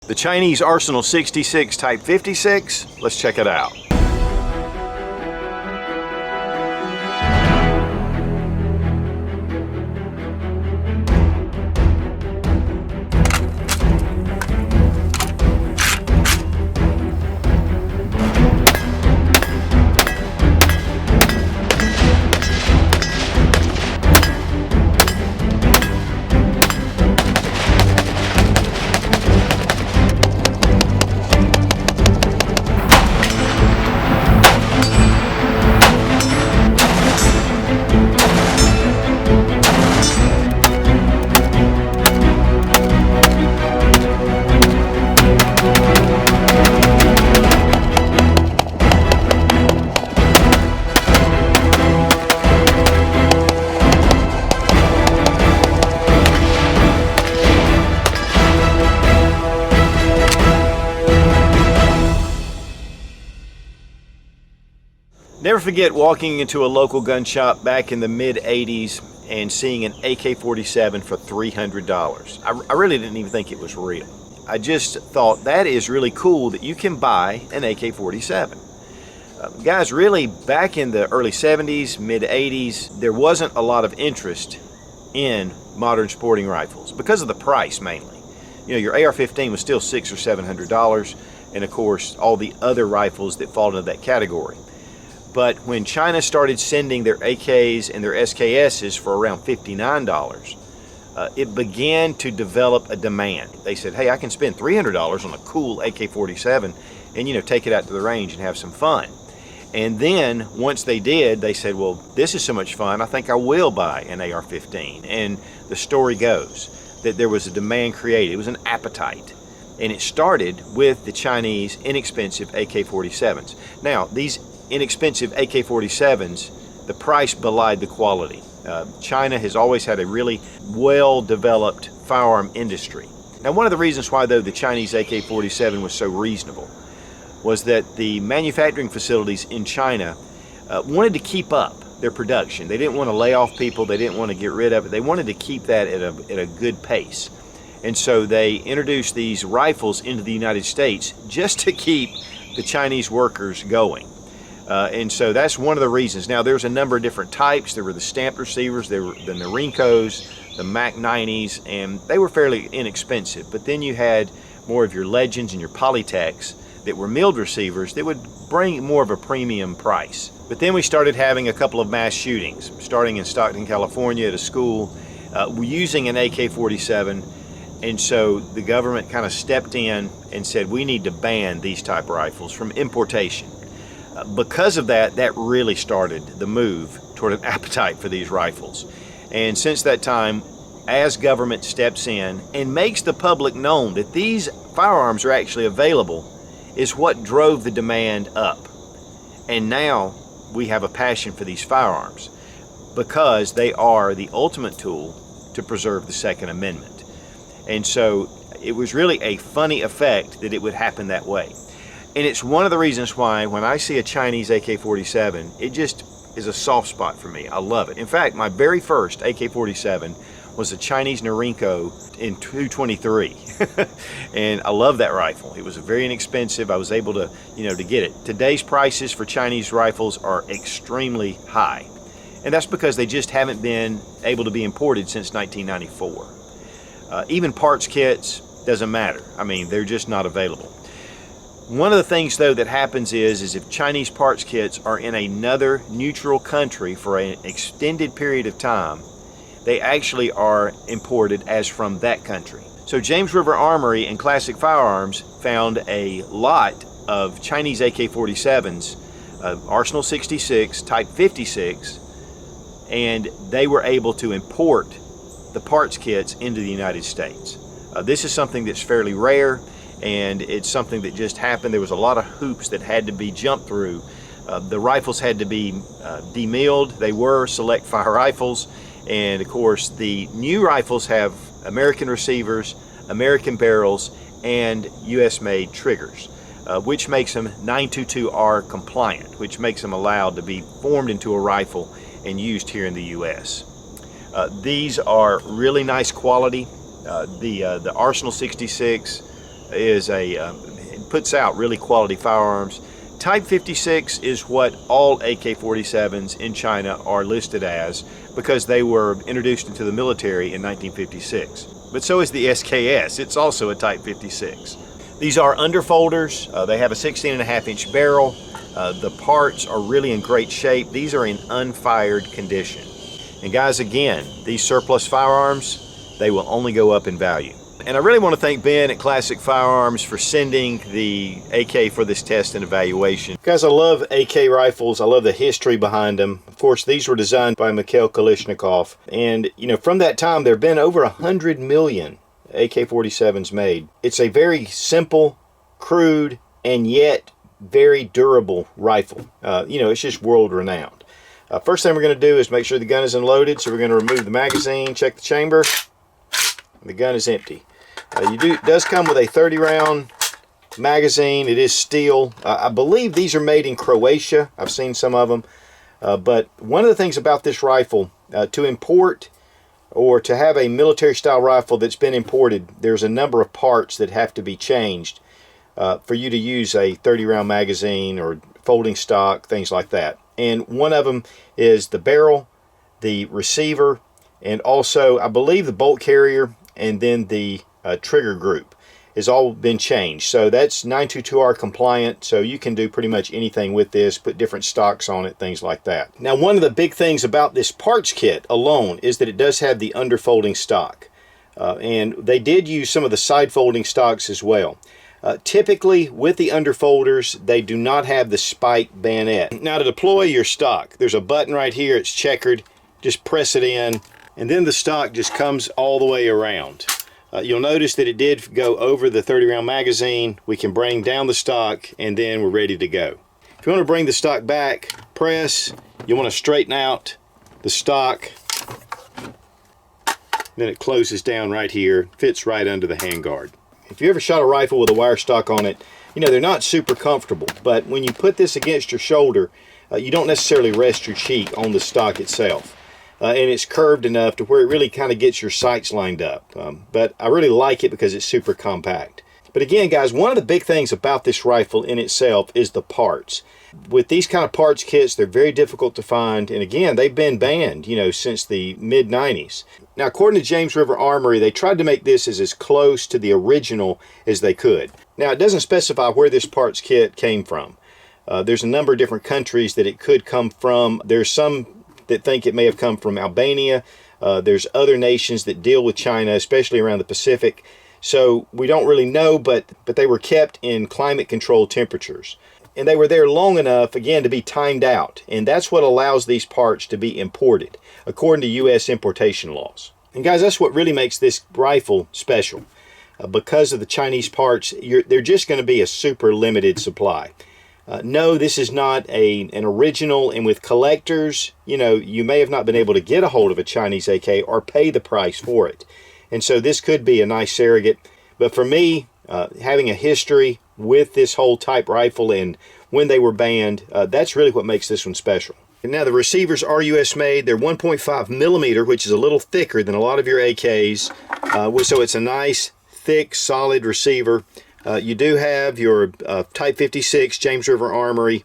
The Chinese Arsenal 66 Type 56, let's check it out. Never forget walking into a local gun shop back in the mid-'80s and seeing an AK-47 for $300. I really didn't even think it was real. I just thought that is really cool that you can buy an AK-47. Guys, really back in the early 70s, mid-'80s, there wasn't a lot of interest in modern sporting rifles because of the price mainly. You know, your AR-15 was still $600 or $700, and of course all the other rifles that fall into that category. But when China started sending their AKs and their SKSs for around $59, it began to develop a demand. They said, hey, I can spend $300 on a cool AK-47 and, you know, take it out to the range and have some fun. And then once they did, they said, well, this is so much fun, I think I will buy an AR-15. And the story goes that there was a demand created. It was an appetite. And it started with the Chinese inexpensive AK-47s. Now, these inexpensive AK-47s, the price belied the quality. China has always had a really well-developed firearm industry. Now, one of the reasons why, though, the Chinese AK-47 was so reasonable was that the manufacturing facilities in China wanted to keep up their production. They didn't want to lay off people. They didn't want to get rid of it. They wanted to keep that at a good pace. And so they introduced these rifles into the United States just to keep the Chinese workers going. And so that's one of the reasons. Now, there's a number of different types. There were the stamped receivers, there were the Norinkos, the Mac 90s, and they were fairly inexpensive. But then you had more of your Legends and your Polytechs that were milled receivers that would bring more of a premium price. But then we started having a couple of mass shootings, starting in Stockton, California at a school, using an AK-47. And so the government kind of stepped in and said, we need to ban these type of rifles from importation. Because of that, that really started the move toward an appetite for these rifles. And since that time, as government steps in and makes the public known that these firearms are actually available, is what drove the demand up. And now we have a passion for these firearms because they are the ultimate tool to preserve the Second Amendment. And so it was really a funny effect that it would happen that way. And it's one of the reasons why when I see a Chinese AK-47, it just is a soft spot for me. I love it. In fact, my very first AK-47 was a Chinese Norinco in 223. And I love that rifle. It was very inexpensive. I was able to, to get it. Today's prices for Chinese rifles are extremely high. And that's because they just haven't been able to be imported since 1994. Even parts kits, doesn't matter. I mean, they're just not available. One of the things, though, that happens is if Chinese parts kits are in another neutral country for an extended period of time, they actually are imported as from that country. So James River Armory and Classic Firearms found a lot of Chinese AK-47s, Arsenal 66, Type 56, and they were able to import the parts kits into the United States. This is something that's fairly rare, and it's something that just happened. There was a lot of hoops that had to be jumped through. The rifles had to be demilled. They were select fire rifles, and of course the new rifles have American receivers, American barrels, and US made triggers, which makes them 922R compliant, which makes them allowed to be formed into a rifle and used here in the US. These are really nice quality. The Arsenal 66, is it puts out really quality firearms. Type 56 is what all AK-47s in China are listed as because they were introduced into the military in 1956. But so is the SKS. It's also a Type 56. These are underfolders. They have a 16.5-inch barrel. The parts are really in great shape. These are in unfired condition. And guys, again, these surplus firearms, they will only go up in value. And I really want to thank Ben at Classic Firearms for sending the AK for this test and evaluation. Guys, I love AK rifles. I love the history behind them. Of course, these were designed by Mikhail Kalashnikov. And, you know, from that time, there have been over 100 million AK-47s made. It's a very simple, crude, and yet very durable rifle. You know, it's just world-renowned. First thing we're going to do is make sure the gun is unloaded. So we're going to remove the magazine, check the chamber. The gun is empty. It does come with a 30-round magazine. It is steel. I believe these are made in Croatia. I've seen some of them. But one of the things about this rifle, to import or to have a military-style rifle that's been imported, there's a number of parts that have to be changed for you to use a 30-round magazine or folding stock, things like that. And one of them is the barrel, the receiver, and also, I believe, the bolt carrier, and then the trigger group has all been changed. So that's 922R compliant, so you can do pretty much anything with this, put different stocks on it, things like that. Now, one of the big things about this parts kit alone is that it does have the underfolding stock. And they did use some of the side folding stocks as well. Typically, with the underfolders, they do not have the spike bayonet. Now, to deploy your stock, there's a button right here. It's checkered. Just press it in, and then the stock just comes all the way around. You'll notice that it did go over the 30-round magazine. We can bring down the stock, and then we're ready to go. If you want to bring the stock back, press. You want to straighten out the stock. Then it closes down right here, fits right under the handguard. If you ever shot a rifle with a wire stock on it, you know, they're not super comfortable, but when you put this against your shoulder, you don't necessarily rest your cheek on the stock itself. And it's curved enough to where it really kind of gets your sights lined up. But I really like it because it's super compact. But again, guys, one of the big things about this rifle in itself is the parts. With these kind of parts kits, they're very difficult to find. And again, they've been banned, you know, since the mid-90s. Now, according to James River Armory, they tried to make this as close to the original as they could. Now, it doesn't specify where this parts kit came from. There's a number of different countries that it could come from. There's some that think it may have come from Albania. There's other nations that deal with China, especially around the Pacific. So we don't really know, but they were kept in climate-controlled temperatures. And they were there long enough, again, to be timed out. And that's what allows these parts to be imported, according to U.S. importation laws. And guys, that's what really makes this rifle special. Because of the Chinese parts, they're just going to be a super limited supply. No, this is not an original, and with collectors, you know, you may have not been able to get a hold of a Chinese AK or pay the price for it. And so this could be a nice surrogate. But for me, having a history with this whole type rifle and when they were banned, that's really what makes this one special. And now the receivers are US made. They're 1.5 millimeter, which is a little thicker than a lot of your AKs. So it's a nice, thick, solid receiver. You do have your Type 56 James River Armory,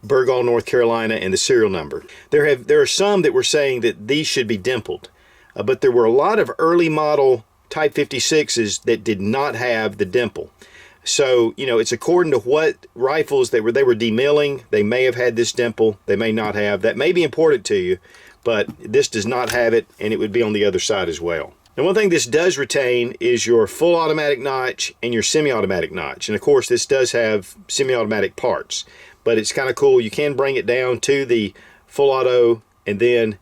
Burgall, North Carolina, and the serial number. There are some that were saying that these should be dimpled, but there were a lot of early model Type 56s that did not have the dimple. So, you know, it's according to what rifles they were demilling. They may have had this dimple. They may not have. That may be important to you, but this does not have it, and it would be on the other side as well. Now, one thing this does retain is your full automatic notch and your semi-automatic notch. And of course, this does have semi-automatic parts, but it's kind of cool. You can bring it down to the full auto and then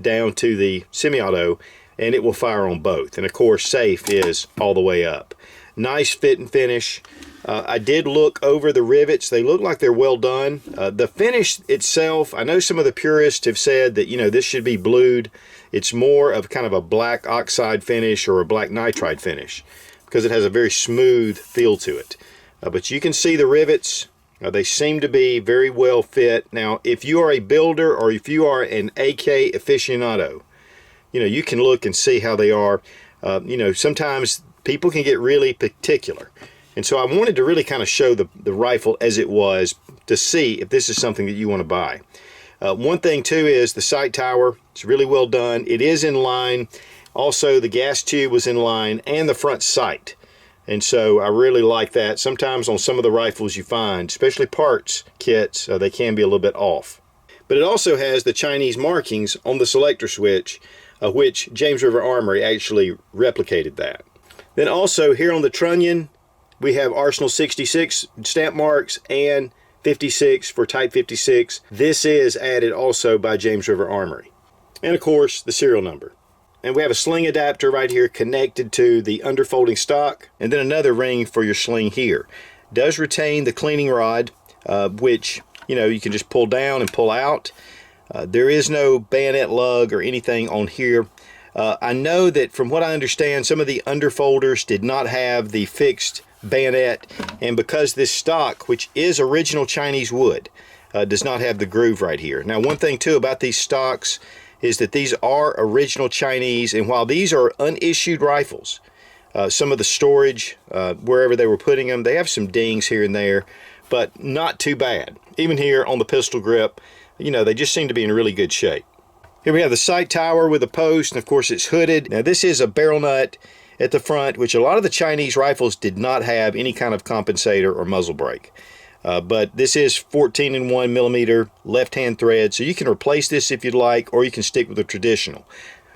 down to the semi-auto, and it will fire on both. And of course, safe is all the way up. Nice fit and finish. I did look over the rivets. They look like they're well done. The finish itself, I know some of the purists have said that, you know, this should be blued. It's more of kind of a black oxide finish or a black nitride finish because it has a very smooth feel to it. But you can see the rivets. They seem to be very well fit. Now, if you are a builder or if you are an AK aficionado, you know, you can look and see how they are. You know, sometimes people can get really particular. And so I wanted to really kind of show the rifle as it was to see if this is something that you want to buy. One thing too is the sight tower. It's really well done. It is in line. Also, the gas tube was in line, and the front sight. And so I really like that. Sometimes on some of the rifles you find, especially parts kits, they can be a little bit off. But it also has the Chinese markings on the selector switch, which James River Armory actually replicated that. Then also here on the trunnion, we have Arsenal 66 stamp marks and 56 for Type 56. This is added also by James River Armory. And of course, the serial number. And we have a sling adapter right here connected to the underfolding stock, and then another ring for your sling here. Does retain the cleaning rod, which you can just pull down and pull out. There is no bayonet lug or anything on here. I know that from what I understand, some of the underfolders did not have the fixed bayonet, and because this stock, which is original Chinese wood, does not have the groove right here. Now, one thing too about these stocks is that these are original Chinese, and while these are unissued rifles, some of the storage, wherever they were putting them, they have some dings here and there, but not too bad. Even here on the pistol grip, they just seem to be in really good shape. Here we have the sight tower with a post, and of course it's hooded. Now this is a barrel nut at the front, which a lot of the Chinese rifles did not have any kind of compensator or muzzle brake. But this is 14-1 millimeter left-hand thread, so you can replace this if you'd like, or you can stick with the traditional.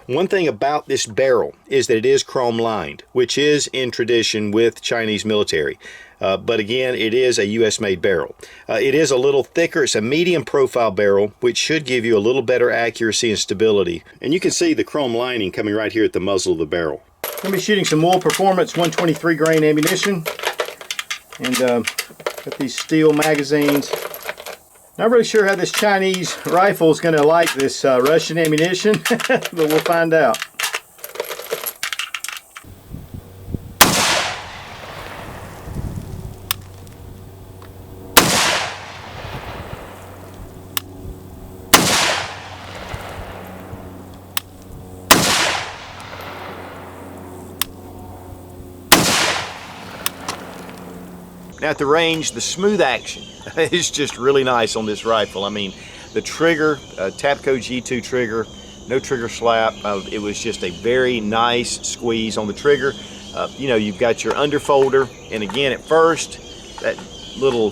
One thing about this barrel is that it is chrome lined, which is in tradition with Chinese military. But again, it is a US made barrel. It is a little thicker. It's a medium profile barrel, which should give you a little better accuracy and stability. And you can see the chrome lining coming right here at the muzzle of the barrel. I'm going to be shooting some Wool Performance 123 grain ammunition. And got these steel magazines. Not really sure how this Chinese rifle is going to like this Russian ammunition, but we'll find out. Now at the range, the smooth action is just really nice on this rifle. I mean, the trigger, Tapco G2 trigger, no trigger slap. It was just a very nice squeeze on the trigger. You've got your underfolder, and again at first, that little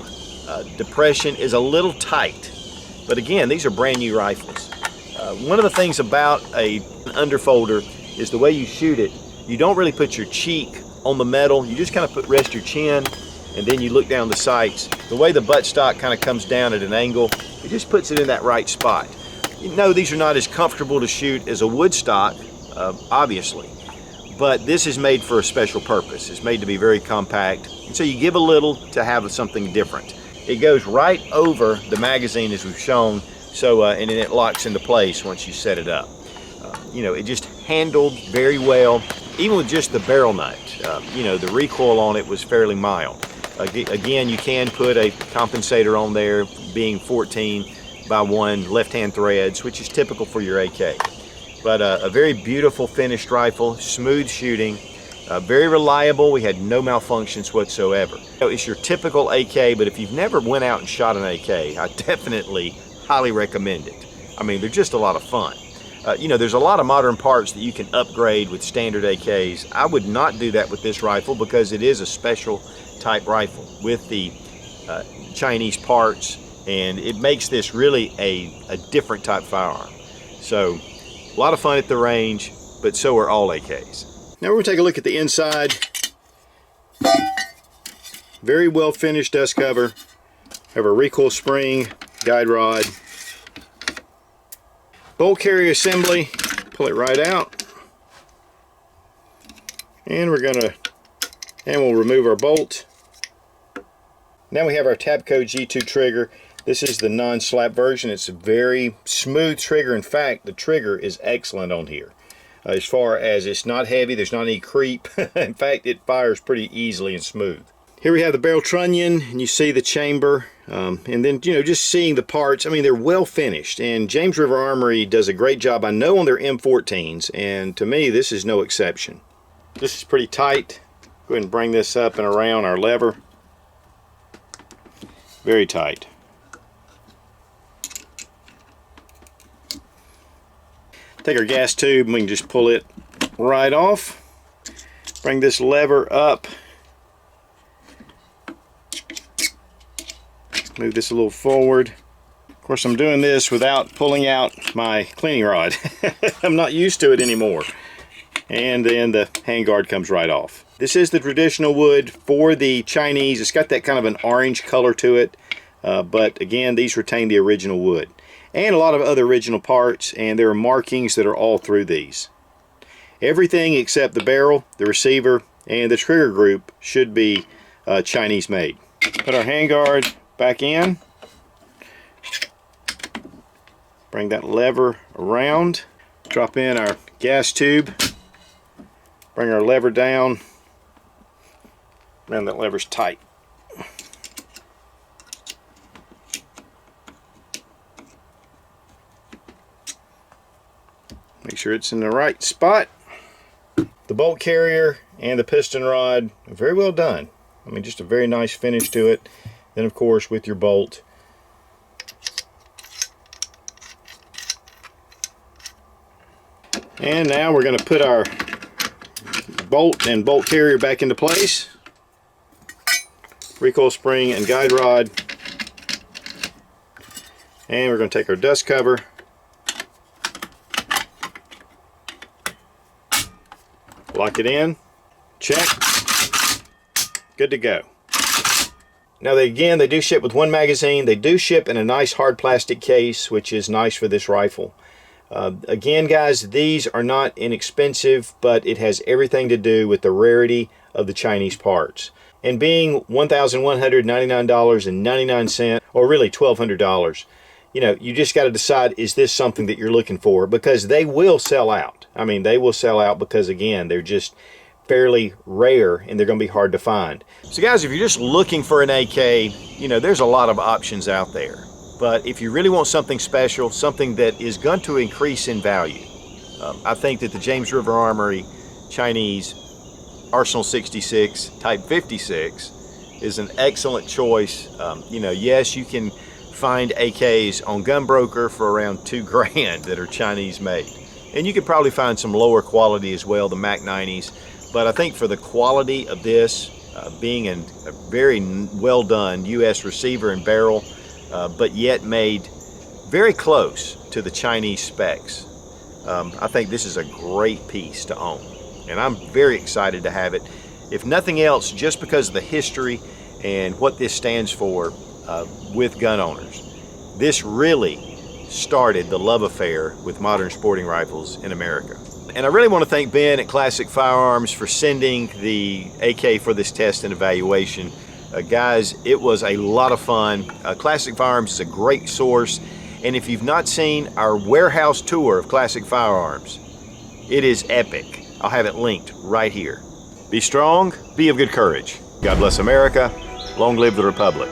depression is a little tight. But again, these are brand new rifles. One of the things about an underfolder is the way you shoot it. You don't really put your cheek on the metal. You just kind of rest your chin, and then you look down the sights. The way the buttstock kind of comes down at an angle, it just puts it in that right spot. These are not as comfortable to shoot as a wood stock, obviously, but this is made for a special purpose. It's made to be very compact, and so you give a little to have something different. It goes right over the magazine as we've shown, so and then it locks into place once you set it up. It just handled very well, even with just the barrel nut. The recoil on it was fairly mild. Again, you can put a compensator on there, being 14-1 left-hand threads, which is typical for your AK. But a very beautiful finished rifle, smooth shooting, very reliable. We had no malfunctions whatsoever. It's your typical AK, but if you've never went out and shot an AK, I definitely highly recommend it. I mean, they're just a lot of fun. There's a lot of modern parts that you can upgrade with standard AKs. I would not do that with this rifle because it is a special type rifle with the Chinese parts, and it makes this really a different type firearm. So a lot of fun at the range, but so are all AKs. Now we're going to take a look at the inside. Very well finished dust cover. Have a recoil spring, guide rod, bolt carrier assembly. Pull it right out, and we'll remove our bolt. Now we have our Tapco G2 trigger. This is the non-slap version. It's a very smooth trigger. In fact, the trigger is excellent on here. As far as it's not heavy, there's not any creep. In fact, it fires pretty easily and smooth. Here we have the barrel trunnion, and you see the chamber. And then, just seeing the parts, I mean, they're well finished. And James River Armory does a great job, I know, on their M14s. And to me, this is no exception. This is pretty tight. Of Go ahead and bring this up and around our lever. Very tight. Take our gas tube and we can just pull it right off. Bring this lever up. Move this a little forward. Of course, I'm doing this without pulling out my cleaning rod. I'm not used to it anymore. And then the handguard comes right off. This is the traditional wood for the Chinese. It's got that kind of an orange color to it. But again, these retain the original wood. And a lot of other original parts, and there are markings that are all through these. Everything except the barrel, the receiver, and the trigger group should be Chinese made. Put our handguard back in. Bring that lever around. Drop in our gas tube. Bring our lever down. Man, that lever's tight. Make sure it's in the right spot. The bolt carrier and the piston rod are very well done. I mean, just a very nice finish to it. Then, of course, with your bolt. And now we're going to put our bolt and bolt carrier back into place. Recoil spring and guide rod. And we're going to take our dust cover. Lock it in. Check. Good to go. Now they do ship with one magazine. They do ship in a nice hard plastic case, which is nice for this rifle. Again, guys, these are not inexpensive, but it has everything to do with the rarity of the Chinese parts. And being $1,199.99, or really $1,200, you know, you just got to decide, is this something that you're looking for? Because they will sell out. I mean, they will sell out because, again, they're just fairly rare and they're going to be hard to find. So guys, if you're just looking for an AK, you know, there's a lot of options out there. But if you really want something special, something that is going to increase in value, I think that the James River Armory Chinese Arsenal 66 Type 56 is an excellent choice. You know, yes, you can find AKs on Gunbroker for around $2 grand that are Chinese made. And you could probably find some lower quality as well, the Mac 90s. But I think for the quality of this, being a very well done US receiver and barrel, but yet made very close to the Chinese specs, I think this is a great piece to own. And I'm very excited to have it. If nothing else, just because of the history and what this stands for with gun owners. This really started the love affair with modern sporting rifles in America. And I really want to thank Ben at Classic Firearms for sending the AK for this test and evaluation. Guys, it was a lot of fun. Classic Firearms is a great source. And if you've not seen our warehouse tour of Classic Firearms, it is epic. I'll have it linked right here. Be strong, be of good courage. God bless America. Long live the Republic.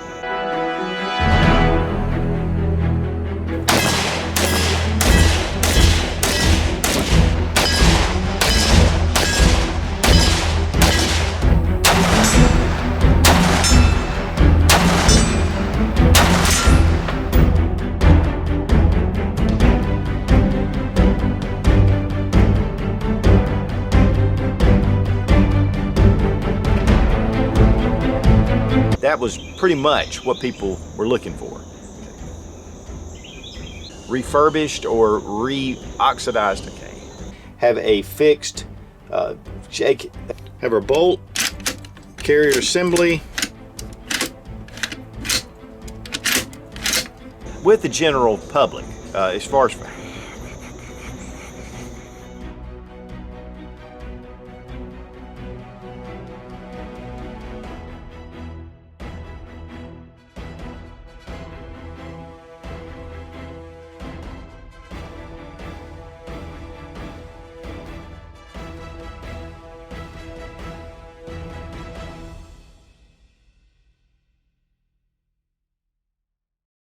That was pretty much what people were looking for. Refurbished or re-oxidized, okay. Have a fixed shake, have our bolt, carrier assembly. With the general public, as far as